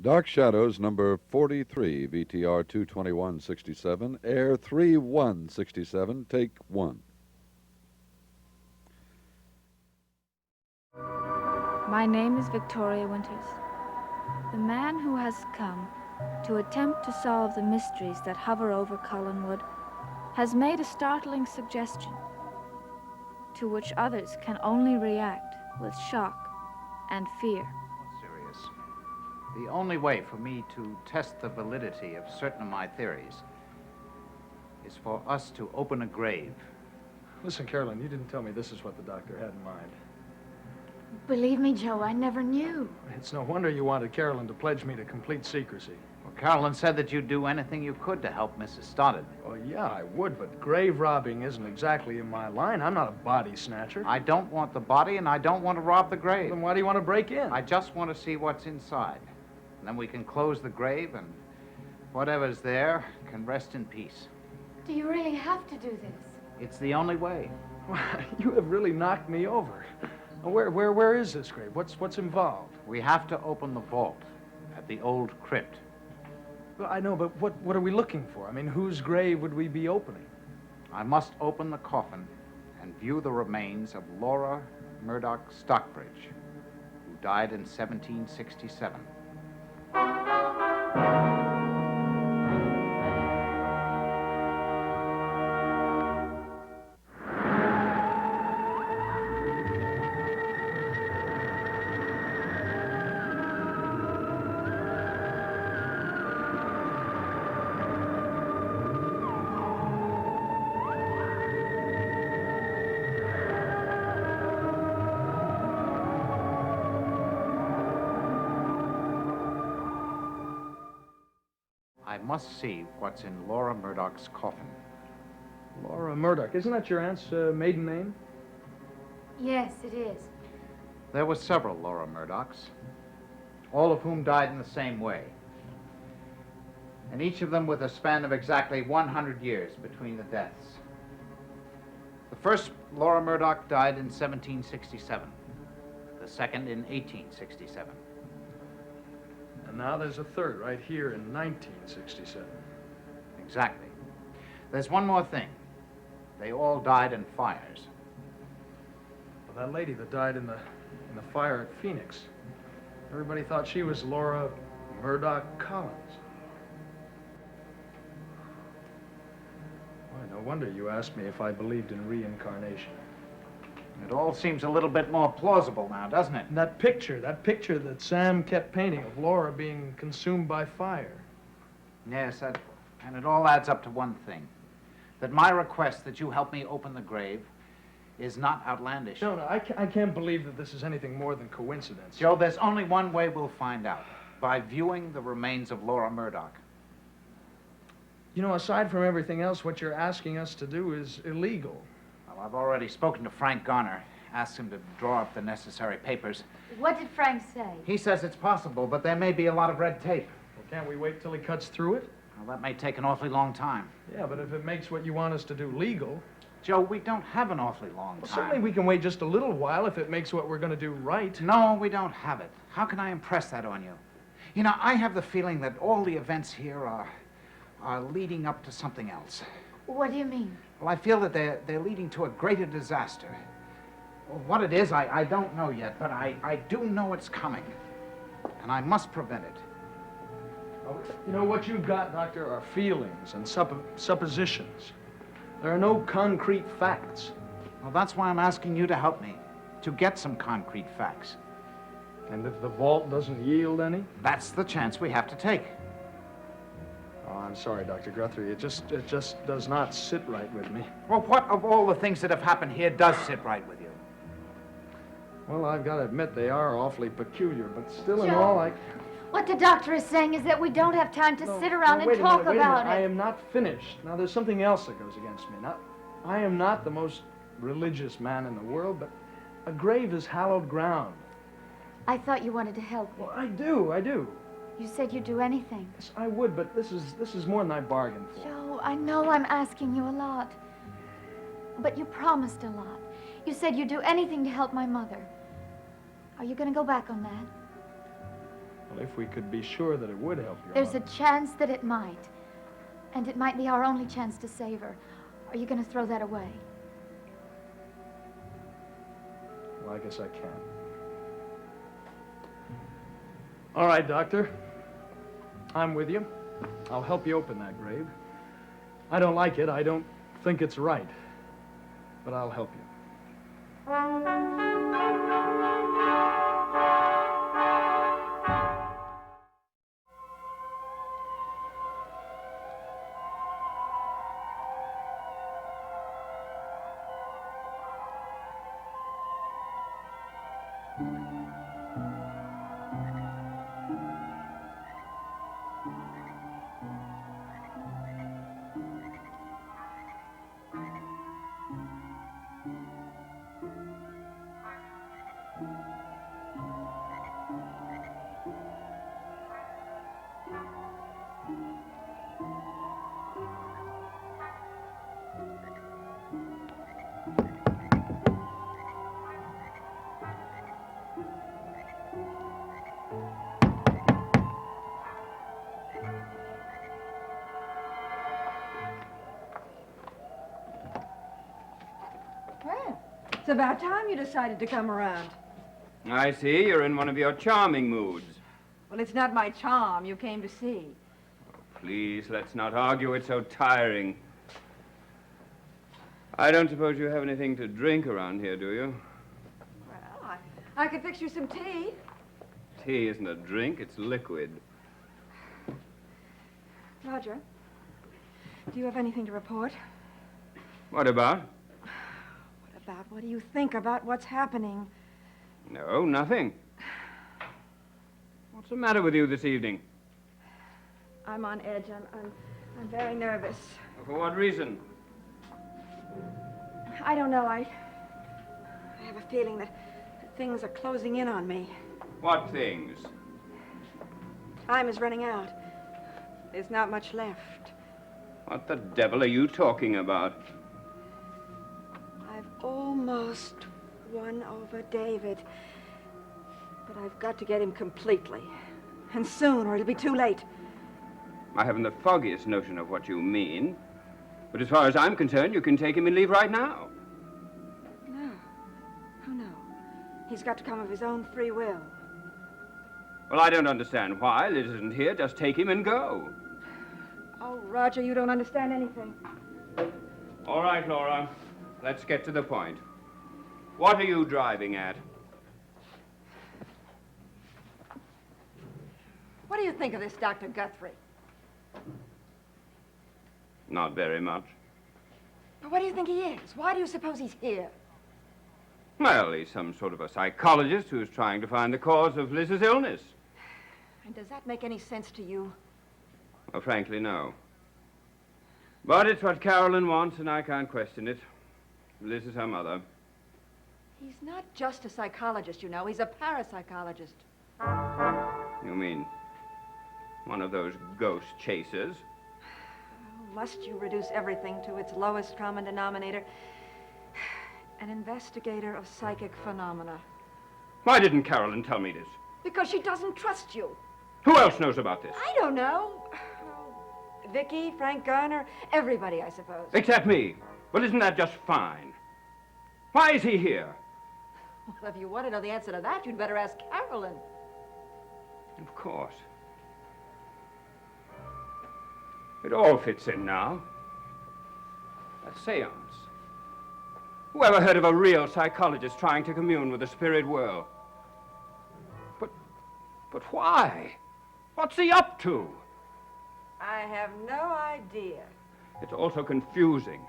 Dark Shadows, number 43, VTR 22167, Air 3167, take one. My name is Victoria Winters. The man who has come to attempt to solve the mysteries that hover over Collinwood has made a startling suggestion, to which others can only react with shock and fear. Serious. The only way for me to test the validity of certain of my theories is for us to open a grave. Listen, Carolyn, you didn't tell me this is what the doctor had in mind. Believe me, Joe, I never knew. It's no wonder you wanted Carolyn to pledge me to complete secrecy. Well, Carolyn said that you'd do anything you could to help Mrs. Stoddard. Well, yeah, I would, but grave robbing isn't exactly in my line. I'm not a body snatcher. I don't want the body, and I don't want to rob the grave. Then why do you want to break in? I just want to see what's inside. And then we can close the grave, and whatever's there can rest in peace. Do you really have to do this? It's the only way. You have really knocked me over. Where is this grave? What's involved? We have to open the vault at the old crypt. Well, I know, but what are we looking for? I mean, whose grave would we be opening? I must open the coffin and view the remains of Laura Murdoch Stockbridge, who died in 1767. I must see what's in Laura Murdoch's coffin. Laura Murdoch. Isn't that your aunt's maiden name? Yes, it is. There were several Laura Murdochs, all of whom died in the same way. And each of them with a span of exactly 100 years between the deaths. The first Laura Murdoch died in 1767. The second in 1867. And now there's a third right here in 1967. Exactly. There's one more thing. They all died in fires. Well, that lady that died in the fire at Phoenix, everybody thought she was Laura Murdoch Collins. Why, no wonder you asked me if I believed in reincarnation. It all seems a little bit more plausible now, doesn't it? And that picture that Sam kept painting of Laura being consumed by fire. Yes, and it all adds up to one thing. That my request that you help me open the grave is not outlandish. No, I can't believe that this is anything more than coincidence. Joe, there's only one way we'll find out. By viewing the remains of Laura Murdoch. You know, aside from everything else, what you're asking us to do is illegal. Well, I've already spoken to Frank Garner. Asked him to draw up the necessary papers. What did Frank say? He says it's possible, but there may be a lot of red tape. Well, can't we wait till he cuts through it? Well, that may take an awfully long time. Yeah, but if it makes what you want us to do legal... Joe, we don't have an awfully long time. Well, certainly we can wait just a little while if it makes what we're going to do right. No, we don't have it. How can I impress that on you? You know, I have the feeling that all the events here are leading up to something else. What do you mean? Well, I feel that they're leading to a greater disaster. Well, what it is, I don't know yet, but I do know it's coming. And I must prevent it. You know, what you've got, Doctor, are feelings and suppositions. There are no concrete facts. Well, that's why I'm asking you to help me, to get some concrete facts. And if the vault doesn't yield any? That's the chance we have to take. Oh, I'm sorry, Dr. Guthrie. It just does not sit right with me. Well, what of all the things that have happened here does sit right with you? Well, I've got to admit they are awfully peculiar, but still in Joe, all, what the doctor is saying is that we don't have time to sit around and talk about it. I am not finished. Now, there's something else that goes against me. Now, I am not the most religious man in the world, but a grave is hallowed ground. I thought you wanted to help me. Well, I do. You said you'd do anything. Yes, I would, but this is more than I bargained for. Joe, I know I'm asking you a lot. But you promised a lot. You said you'd do anything to help my mother. Are you going to go back on that? Well, if we could be sure that it would help your There's a mother. chance that it might. And it might be our only chance to save her. Are you going to throw that away? Well, I guess I can. All right, Doctor. I'm with you. I'll help you open that grave. I don't like it. I don't think it's right. But I'll help you. Well, it's about time you decided to come around. I see. You're in one of your charming moods. Well, it's not my charm you came to see. Please, let's not argue. It's so tiring. I don't suppose you have anything to drink around here, do you? Well, I could fix you some tea. Tea isn't a drink, it's liquid. Roger, do you have anything to report? What about? What do you think about what's happening? No, nothing. What's the matter with you this evening? I'm on edge. I'm very nervous. For what reason? I don't know. I have a feeling that things are closing in on me. What things? Time is running out. There's not much left. What the devil are you talking about? I've almost won over David. But I've got to get him completely. And soon, or it'll be too late. I haven't the foggiest notion of what you mean. But as far as I'm concerned, you can take him and leave right now. No. Oh, no. He's got to come of his own free will. Well, I don't understand why. Liz isn't here. Just take him and go. Oh, Roger, you don't understand anything. All right, Laura. Let's get to the point. What are you driving at? What do you think of this Dr. Guthrie? Not very much. But what do you think he is? Why do you suppose he's here? Well, he's some sort of a psychologist who's trying to find the cause of Liz's illness. And does that make any sense to you? Well, frankly, no. But it's what Carolyn wants, and I can't question it. Liz is her mother. He's not just a psychologist, you know. He's a parapsychologist. You mean one of those ghost chasers? Oh, must you reduce everything to its lowest common denominator? An investigator of psychic phenomena. Why didn't Carolyn tell me this? Because she doesn't trust you. Who else knows about this? I don't know. Oh, Vicky, Frank Garner, everybody, I suppose. Except me. Well, isn't that just fine? Why is he here? Well, if you want to know the answer to that, you'd better ask Carolyn. Of course. It all fits in now. A seance. Who ever heard of a real psychologist trying to commune with the spirit world? But why? What's he up to? I have no idea. It's also confusing.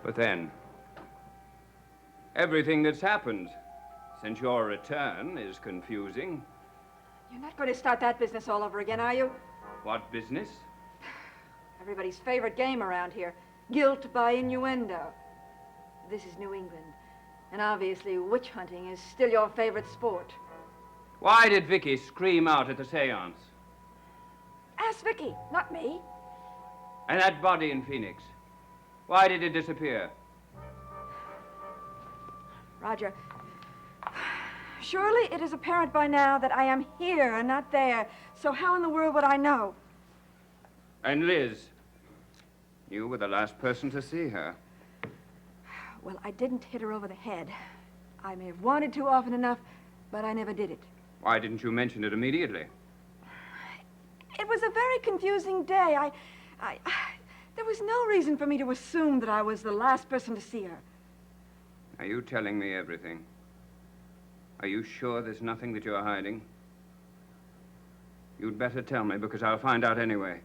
But then, everything that's happened since your return is confusing. You're not going to start that business all over again, are you? What business? Everybody's favorite game around here. Guilt by innuendo. This is New England. And obviously, witch hunting is still your favorite sport. Why did Vicky scream out at the seance? Ask Vicky, not me. And that body in Phoenix, why did it disappear? Roger, Surely it is apparent by now that I am here and not there. So how in the world would I know? And Liz, you were the last person to see her. Well, I didn't hit her over the head. I may have wanted to often enough, but I never did it. Why didn't you mention it immediately? It was a very confusing day. There was no reason for me to assume that I was the last person to see her. Are you telling me everything? Are you sure there's nothing that you're hiding? You'd better tell me, because I'll find out anyway.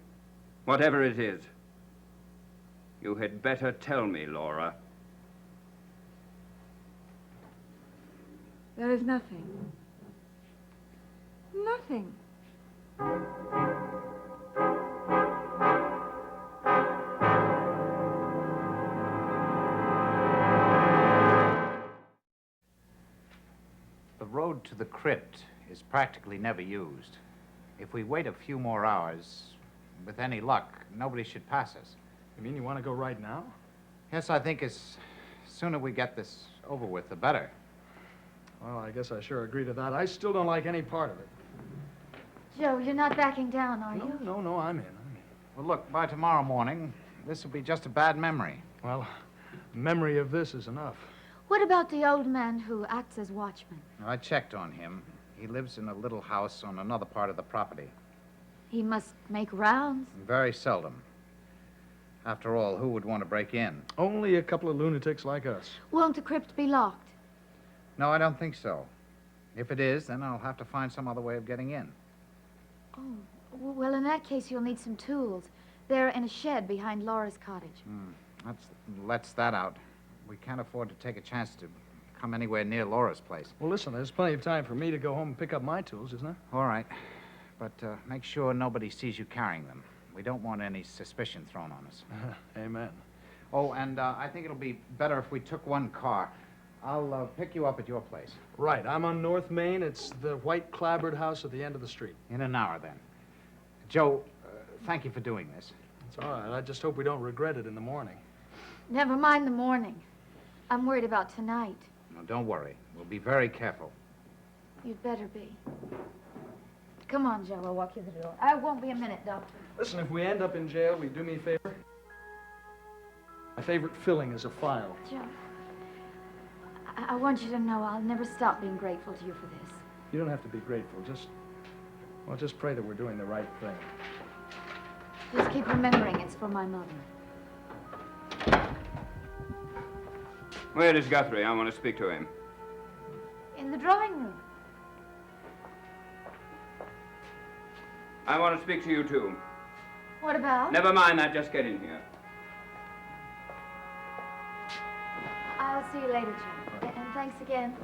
Whatever it is. You had better tell me, Laura. There is nothing. Nothing. The road to the crypt is practically never used. If we wait a few more hours, with any luck, nobody should pass us. You mean you want to go right now? Yes, I think as sooner we get this over with, the better. Well, I guess I sure agree to that. I still don't like any part of it. Joe, you're not backing down, are you? No, I'm in. Well, look, by tomorrow morning, this will be just a bad memory. Well, memory of this is enough. What about the old man who acts as watchman? I checked on him. He lives in a little house on another part of the property. He must make rounds. Very seldom. After all, who would want to break in? Only a couple of lunatics like us. Won't the crypt be locked? No, I don't think so. If it is, then I'll have to find some other way of getting in. Oh, well, in that case, you'll need some tools. They're in a shed behind Laura's cottage. Let's that out. We can't afford to take a chance to come anywhere near Laura's place. Well, listen, there's plenty of time for me to go home and pick up my tools, isn't there? All right. But make sure nobody sees you carrying them. We don't want any suspicion thrown on us. Amen. Oh, and I think it'll be better if we took one car. I'll pick you up at your place. Right, I'm on North Main. It's the white clapboard house at the end of the street. In an hour, then. Joe, thank you for doing this. It's all right. I just hope we don't regret it in the morning. Never mind the morning. I'm worried about tonight. No, don't worry. We'll be very careful. You'd better be. Come on, Joe. I'll walk you to the door. I won't be a minute, Doctor. Listen, if we end up in jail, will you do me a favor? My favorite filling is a file. Joe, I want you to know I'll never stop being grateful to you for this. You don't have to be grateful. Just pray that we're doing the right thing. Just keep remembering it's for my mother. Where is Guthrie? I want to speak to him. In the drawing room. I want to speak to you, too. What about? Never mind that. Just get in here. I'll see you later, Joe. And thanks again.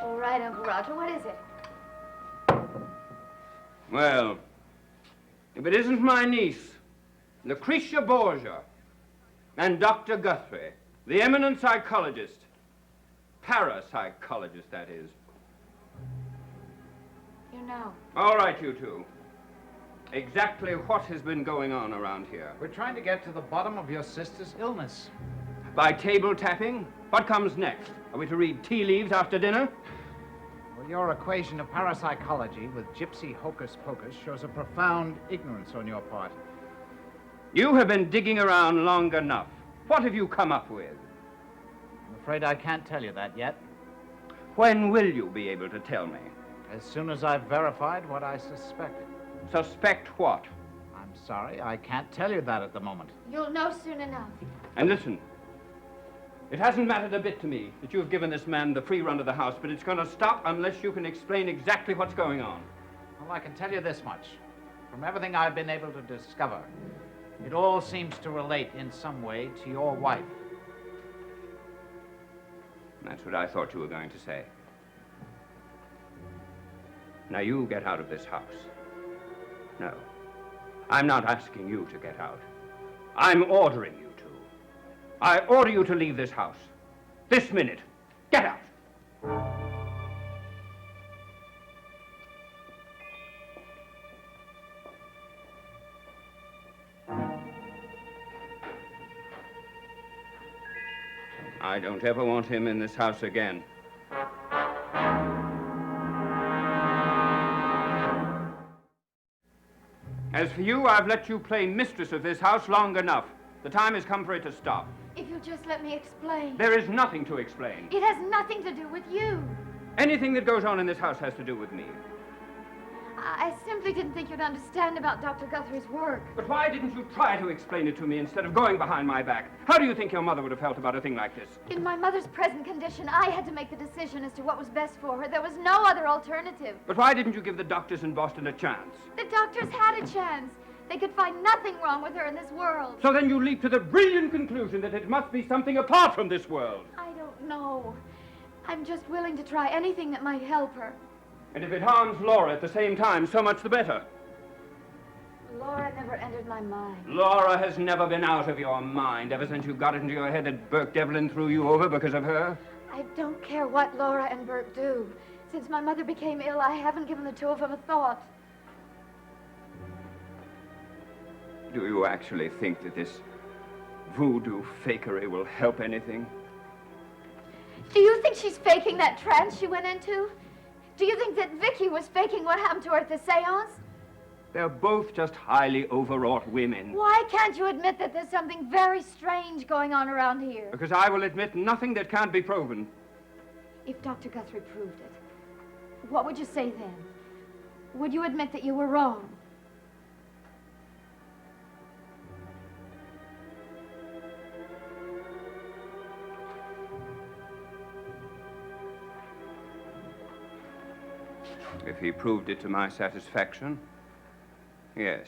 All right, Uncle Roger, what is it? Well, if it isn't my niece, Lucretia Borgia, and Dr. Guthrie, the eminent psychologist, parapsychologist, that is. You know. All right, you two. Exactly what has been going on around here? We're trying to get to the bottom of your sister's illness. By table tapping? What comes next? Are we to read tea leaves after dinner? Well, your equation of parapsychology with gypsy hocus pocus shows a profound ignorance on your part. You have been digging around long enough. What have you come up with? I'm afraid I can't tell you that yet. When will you be able to tell me? As soon as I've verified what I suspected. Suspect what? I'm sorry, I can't tell you that at the moment. You'll know soon enough. And listen, it hasn't mattered a bit to me that you have given this man the free run of the house, but it's going to stop unless you can explain exactly what's going on. Well, I can tell you this much. From everything I've been able to discover, it all seems to relate in some way to your wife. That's what I thought you were going to say. Now you get out of this house. No, I'm not asking you to get out. I'm ordering you to. I order you to leave this house. This minute. Get out. I don't ever want him in this house again. As for you, I've let you play mistress of this house long enough. The time has come for it to stop. If you'll just let me explain. There is nothing to explain. It has nothing to do with you. Anything that goes on in this house has to do with me. I simply didn't think you'd understand about Dr. Guthrie's work. But why didn't you try to explain it to me instead of going behind my back? How do you think your mother would have felt about a thing like this? In my mother's present condition, I had to make the decision as to what was best for her. There was no other alternative. But why didn't you give the doctors in Boston a chance? The doctors had a chance. They could find nothing wrong with her in this world. So then you leap to the brilliant conclusion that it must be something apart from this world. I don't know. I'm just willing to try anything that might help her. And if it harms Laura at the same time, so much the better. Laura never entered my mind. Laura has never been out of your mind ever since you got it into your head that Burke Devlin threw you over because of her. I don't care what Laura and Burke do. Since my mother became ill, I haven't given the two of them a thought. Do you actually think that this voodoo fakery will help anything? Do you think she's faking that trance she went into? Do you think that Vicky was faking what happened to her at the seance? They're both just highly overwrought women. Why can't you admit that there's something very strange going on around here? Because I will admit nothing that can't be proven. If Dr. Guthrie proved it, what would you say then? Would you admit that you were wrong? If he proved it to my satisfaction, yes.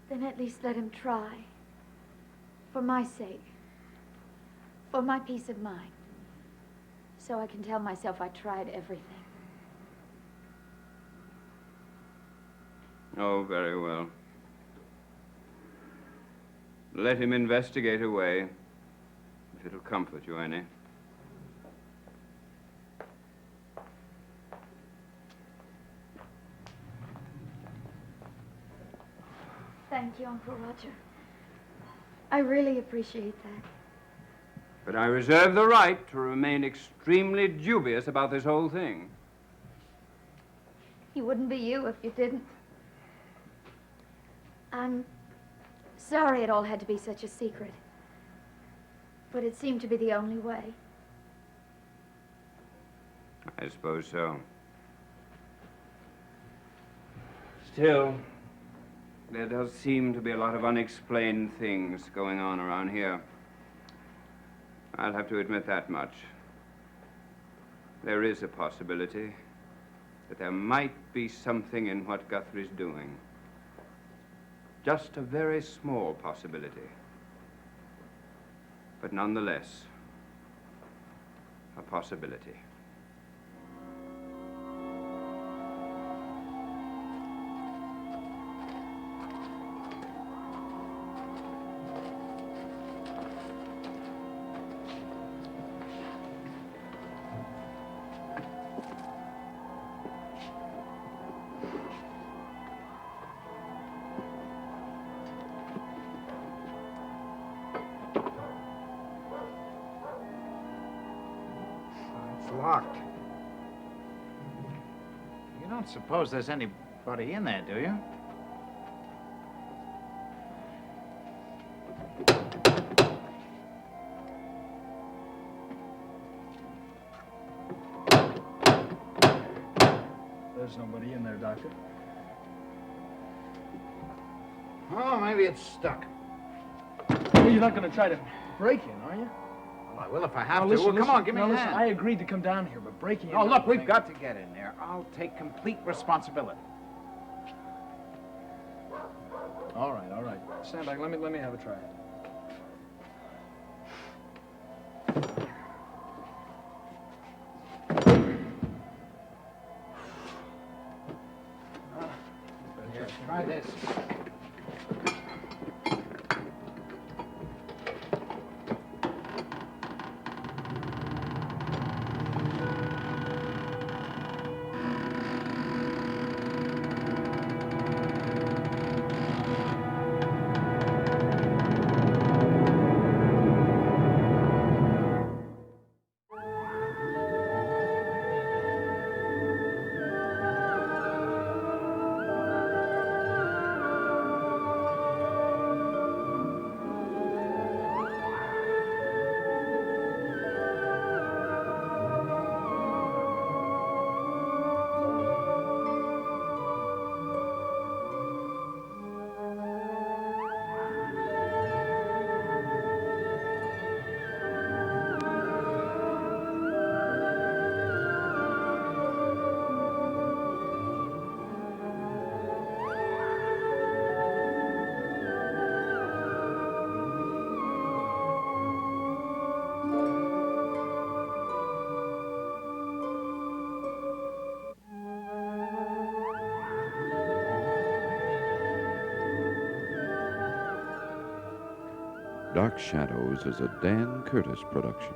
Then at least let him try. For my sake. For my peace of mind. So I can tell myself I tried everything. Oh, very well. Let him investigate away, if it'll comfort you any. Thank you, Uncle Roger. I really appreciate that. But I reserve the right to remain extremely dubious about this whole thing. He wouldn't be you if you didn't. I'm sorry it all had to be such a secret. But it seemed to be the only way. I suppose so. Still, there does seem to be a lot of unexplained things going on around here. I'll have to admit that much. There is a possibility that there might be something in what Guthrie's doing. Just a very small possibility. But nonetheless, a possibility. Locked. You don't suppose there's anybody in there, do you? There's nobody in there, Doctor. Oh, maybe it's stuck. Well, you're not going to try to break in, are you? Well, I will if I have Now, to. listen, Well, come on, listen. give me Now, a listen, hand. I agreed to come down here, but breaking in... Oh, look, we've thing- got to get in there. I'll take complete responsibility. All right, all right. Stand back. Let me have a try. Here, try this. Dark Shadows is a Dan Curtis production.